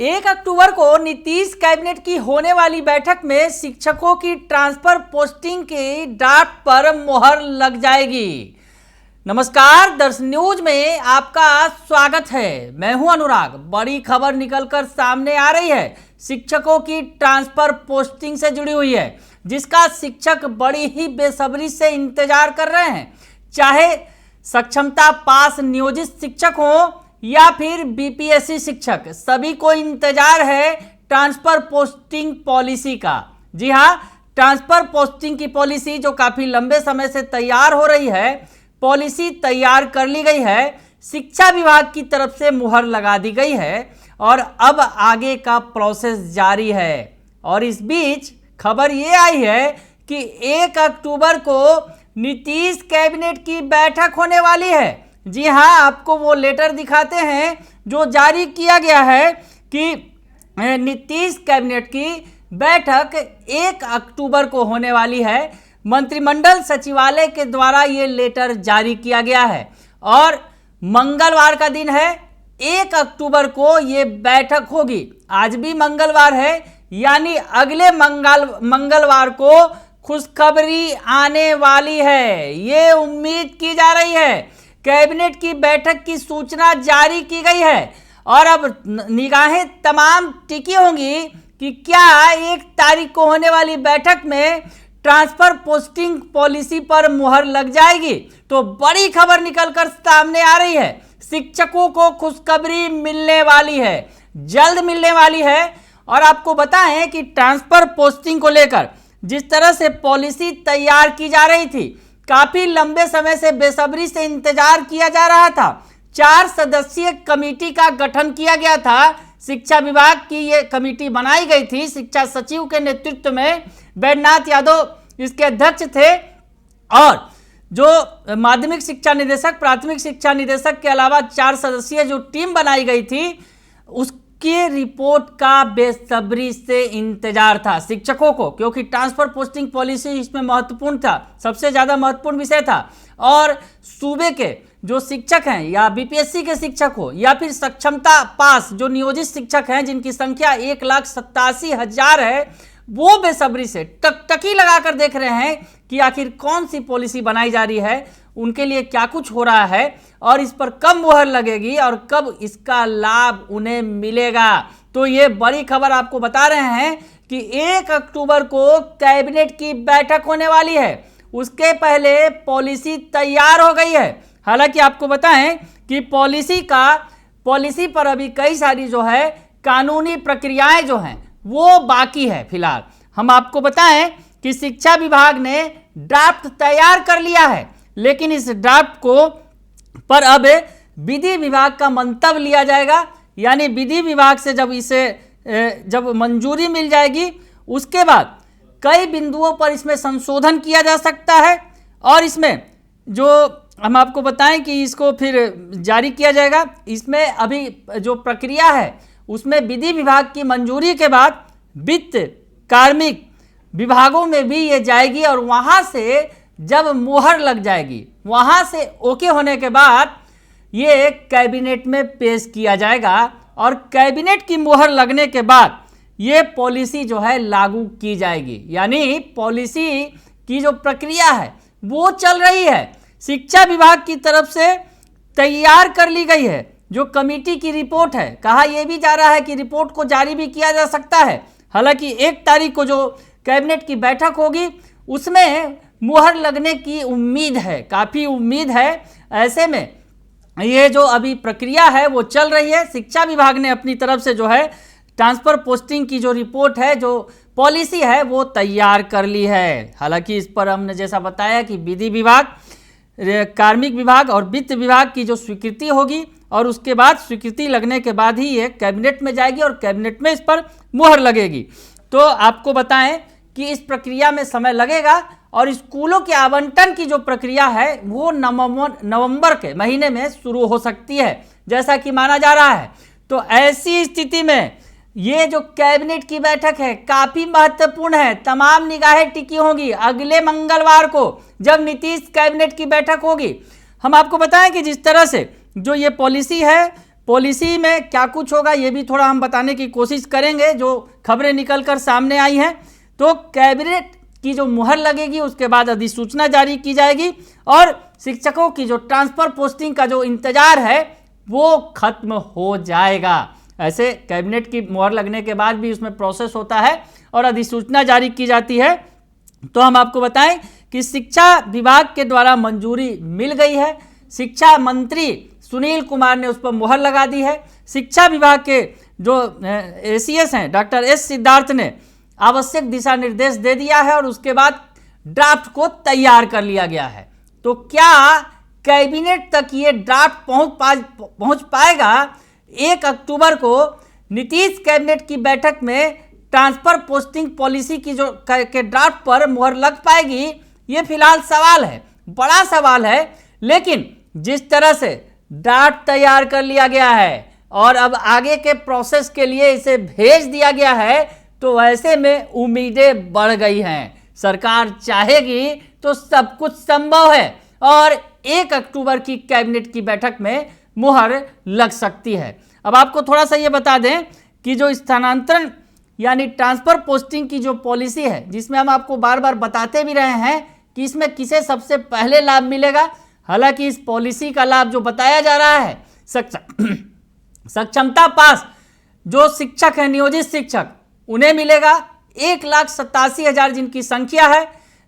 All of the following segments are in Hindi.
1 अक्टूबर को नीतीश कैबिनेट की होने वाली बैठक में शिक्षकों की ट्रांसफर पोस्टिंग की ड्राफ्ट पर मुहर लग जाएगी। नमस्कार, दर्शन न्यूज में आपका स्वागत है। मैं हूं अनुराग। बड़ी खबर निकलकर सामने आ रही है, शिक्षकों की ट्रांसफर पोस्टिंग से जुड़ी हुई है, जिसका शिक्षक बड़ी ही बेसब्री से इंतजार कर रहे हैं। चाहे सक्षमता पास नियोजित शिक्षक हो या फिर बीपीएससी शिक्षक, सभी को इंतजार है ट्रांसफर पोस्टिंग पॉलिसी का। जी हां, ट्रांसफर पोस्टिंग की पॉलिसी जो काफी लंबे समय से तैयार हो रही है, पॉलिसी तैयार कर ली गई है, शिक्षा विभाग की तरफ से मुहर लगा दी गई है और अब आगे का प्रोसेस जारी है। और इस बीच खबर ये आई है कि 1 अक्टूबर को नीतीश कैबिनेट की बैठक होने वाली है। जी हाँ, आपको वो लेटर दिखाते हैं जो जारी किया गया है कि नीतीश कैबिनेट की बैठक 1 अक्टूबर को होने वाली है। मंत्रिमंडल सचिवालय के द्वारा ये लेटर जारी किया गया है और मंगलवार का दिन है, 1 अक्टूबर को ये बैठक होगी। आज भी मंगलवार है, यानी अगले मंगलवार को खुशखबरी आने वाली है, ये उम्मीद की जा रही है। कैबिनेट की बैठक की सूचना जारी की गई है और अब निगाहें तमाम टिकी होंगी कि क्या 1 तारीख को होने वाली बैठक में ट्रांसफर पोस्टिंग पॉलिसी पर मुहर लग जाएगी। तो बड़ी खबर निकलकर सामने आ रही है, शिक्षकों को खुशखबरी मिलने वाली है, जल्द मिलने वाली है। और आपको बताएं कि ट्रांसफर पोस्टिंग को लेकर जिस तरह से पॉलिसी तैयार की जा रही थी, काफी लंबे समय से बेसब्री से इंतजार किया जा रहा था। 4 सदस्यीय कमेटी का गठन किया गया था। शिक्षा विभाग की ये कमेटी बनाई गई थी, शिक्षा सचिव के नेतृत्व में बैद्यनाथ यादव इसके अध्यक्ष थे। और जो माध्यमिक शिक्षा निदेशक, प्राथमिक शिक्षा निदेशक के अलावा 4 सदस्यीय जो टीम बनाई गई थी, उसके रिपोर्ट का बेसब्री से इंतजार था शिक्षकों को, क्योंकि ट्रांसफर पोस्टिंग पॉलिसी इसमें महत्वपूर्ण था, सबसे ज्यादा महत्वपूर्ण विषय था। और सूबे के जो शिक्षक हैं, या बीपीएससी के शिक्षक हो या फिर सक्षमता पास जो नियोजित शिक्षक हैं, जिनकी संख्या 1,87,000 है, वो बेसब्री से टकटकी लगाकर देख रहे हैं कि आखिर कौन सी पॉलिसी बनाई जा रही है, उनके लिए क्या कुछ हो रहा है और इस पर कब मुहर लगेगी और कब इसका लाभ उन्हें मिलेगा। तो ये बड़ी खबर आपको बता रहे हैं कि 1 अक्टूबर को कैबिनेट की बैठक होने वाली है, उसके पहले पॉलिसी तैयार हो गई है। हालांकि आपको बताएं कि पॉलिसी पर अभी कई सारी जो है कानूनी प्रक्रियाएं जो हैं वो बाकी है। फिलहाल हम आपको बताएं कि शिक्षा विभाग ने ड्राफ्ट तैयार कर लिया है, लेकिन इस ड्राफ्ट को पर अब विधि विभाग का मंतव्य लिया जाएगा। यानी विधि विभाग से जब मंजूरी मिल जाएगी, उसके बाद कई बिंदुओं पर इसमें संशोधन किया जा सकता है और इसमें जो हम आपको बताएं कि इसको फिर जारी किया जाएगा। इसमें अभी जो प्रक्रिया है उसमें विधि विभाग की मंजूरी के बाद वित्त, कार्मिक विभागों में भी ये जाएगी और वहां से जब मुहर लग जाएगी, वहां से ओके होने के बाद ये कैबिनेट में पेश किया जाएगा और कैबिनेट की मुहर लगने के बाद ये पॉलिसी जो है लागू की जाएगी। यानी पॉलिसी की जो प्रक्रिया है वो चल रही है, शिक्षा विभाग की तरफ से तैयार कर ली गई है। जो कमेटी की रिपोर्ट है, कहा यह भी जा रहा है कि रिपोर्ट को जारी भी किया जा सकता है। हालांकि 1 तारीख को जो कैबिनेट की बैठक होगी उसमें मुहर लगने की उम्मीद है, काफ़ी उम्मीद है। ऐसे में ये जो अभी प्रक्रिया है वो चल रही है। शिक्षा विभाग ने अपनी तरफ से जो है ट्रांसफर पोस्टिंग की जो रिपोर्ट है, जो पॉलिसी है, वो तैयार कर ली है। हालांकि इस पर हमने जैसा बताया कि विधि विभाग, कार्मिक विभाग और वित्त विभाग की जो स्वीकृति होगी और उसके बाद स्वीकृति लगने के बाद ही ये कैबिनेट में जाएगी और कैबिनेट में इस पर मुहर लगेगी। तो आपको बताएं कि इस प्रक्रिया में समय लगेगा और स्कूलों के आवंटन की जो प्रक्रिया है वो नवंबर के महीने में शुरू हो सकती है, जैसा कि माना जा रहा है। तो ऐसी स्थिति में ये जो कैबिनेट की बैठक है काफी महत्वपूर्ण है, तमाम निगाहें टिकी होंगी अगले मंगलवार को जब नीतीश कैबिनेट की बैठक होगी। हम आपको बताएं कि जिस तरह से जो ये पॉलिसी है पॉलिसी में क्या कुछ होगा ये भी थोड़ा हम बताने की कोशिश करेंगे, जो खबरें निकलकर सामने आई हैं। तो कैबिनेट की जो मुहर लगेगी उसके बाद अधिसूचना जारी की जाएगी और शिक्षकों की जो ट्रांसफर पोस्टिंग का जो इंतजार है वो खत्म हो जाएगा। ऐसे कैबिनेट की मुहर लगने के बाद भी उसमें प्रोसेस होता है और अधिसूचना जारी की जाती है। तो हम आपको बताएं कि शिक्षा विभाग के द्वारा मंजूरी मिल गई है। शिक्षा मंत्री सुनील कुमार ने उस पर मुहर लगा दी है। शिक्षा विभाग के जो एसीएस हैं डॉक्टर एस सिद्धार्थ ने आवश्यक दिशा निर्देश दे दिया है और उसके बाद ड्राफ्ट को तैयार कर लिया गया है। तो क्या कैबिनेट तक ये ड्राफ्ट पहुंच पाएगा? 1 अक्टूबर को नीतीश कैबिनेट की बैठक में ट्रांसफर पोस्टिंग पॉलिसी की जो के ड्राफ्ट पर मुहर लग पाएगी, ये फिलहाल सवाल है, बड़ा सवाल है। लेकिन जिस तरह से ड्राफ्ट तैयार कर लिया गया है और अब आगे के प्रोसेस के लिए इसे भेज दिया गया है, तो ऐसे में उम्मीदें बढ़ गई हैं। सरकार चाहेगी तो सब कुछ संभव है और 1 अक्टूबर की कैबिनेट की बैठक में मुहर लग सकती है। अब आपको थोड़ा सा ये बता दें कि जो स्थानांतरण यानी ट्रांसफर पोस्टिंग की जो पॉलिसी है, जिसमें हम आपको बार बार बताते भी रहे हैं कि इसमें किसे सबसे पहले लाभ मिलेगा। हालांकि इस पॉलिसी का लाभ जो बताया जा रहा है सक्षमता पास जो शिक्षक है, नियोजित शिक्षक, उन्हें मिलेगा। 1,87,000 जिनकी संख्या है।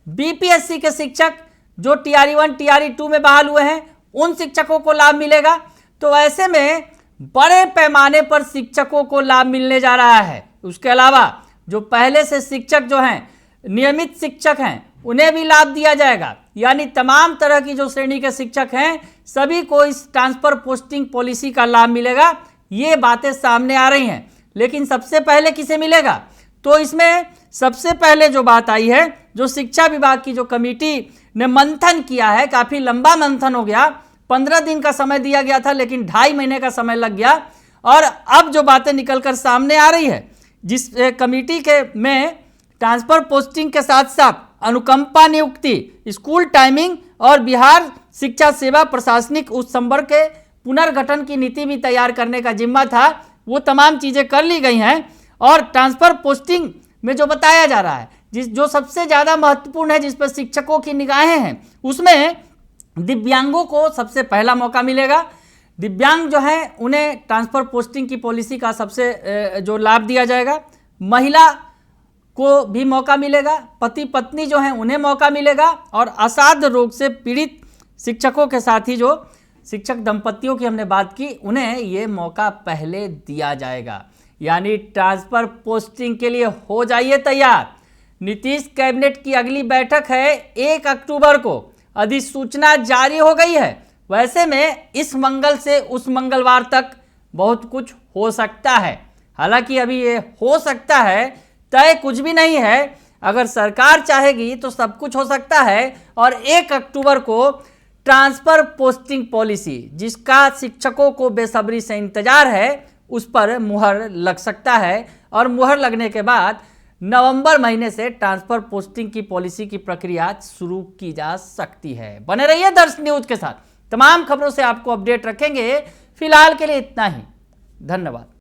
बीपीएससी के शिक्षक जो टीआरई 1 टीआरई 2 में बहाल हुए हैं, उन शिक्षकों को लाभ मिलेगा। तो ऐसे में बड़े पैमाने पर शिक्षकों को लाभ मिलने जा रहा है। उसके अलावा जो पहले से शिक्षक जो हैं, नियमित शिक्षक हैं, उन्हें भी लाभ दिया जाएगा। यानी तमाम तरह की जो श्रेणी के शिक्षक हैं, सभी को इस ट्रांसफर पोस्टिंग पॉलिसी का लाभ मिलेगा। ये बातें सामने आ रही हैं। लेकिन सबसे पहले किसे मिलेगा? तो इसमें सबसे पहले जो बात आई है, जो शिक्षा विभाग की जो कमेटी ने मंथन किया है, काफ़ी लंबा मंथन हो गया, 15 दिन का समय दिया गया था लेकिन 2.5 महीने का समय लग गया। और अब जो बातें निकलकर सामने आ रही है, जिस कमेटी के में ट्रांसफर पोस्टिंग के साथ साथ अनुकंपा नियुक्ति, स्कूल टाइमिंग और बिहार शिक्षा सेवा प्रशासनिक उच्च संवर्ग के पुनर्गठन की नीति भी तैयार करने का जिम्मा था, वो तमाम चीज़ें कर ली गई हैं। और ट्रांसफर पोस्टिंग में जो बताया जा रहा है, जो सबसे ज़्यादा महत्वपूर्ण है, जिस पर शिक्षकों की निगाहें हैं, उसमें दिव्यांगों को सबसे पहला मौका मिलेगा। दिव्यांग जो हैं उन्हें ट्रांसफर पोस्टिंग की पॉलिसी का सबसे जो लाभ दिया जाएगा। महिला को भी मौका मिलेगा, पति पत्नी जो हैं उन्हें मौका मिलेगा और असाध्य रोग से पीड़ित शिक्षकों के साथ ही जो शिक्षक दंपतियों की हमने बात की, उन्हें ये मौका पहले दिया जाएगा। यानी ट्रांसफर पोस्टिंग के लिए हो जाइए तैयार। नीतीश कैबिनेट की अगली बैठक है 1 अक्टूबर को, अधिसूचना जारी हो गई है। वैसे में इस मंगल से उस मंगलवार तक बहुत कुछ हो सकता है। हालांकि अभी ये हो सकता है, तय कुछ भी नहीं है। अगर सरकार चाहेगी तो सब कुछ हो सकता है और 1 अक्टूबर को ट्रांसफर पोस्टिंग पॉलिसी, जिसका शिक्षकों को बेसब्री से इंतजार है, उस पर मुहर लग सकता है। और मुहर लगने के बाद नवंबर महीने से ट्रांसफर पोस्टिंग की पॉलिसी की प्रक्रिया शुरू की जा सकती है। बने रहिए दर्श न्यूज के साथ, तमाम खबरों से आपको अपडेट रखेंगे। फिलहाल के लिए इतना ही, धन्यवाद।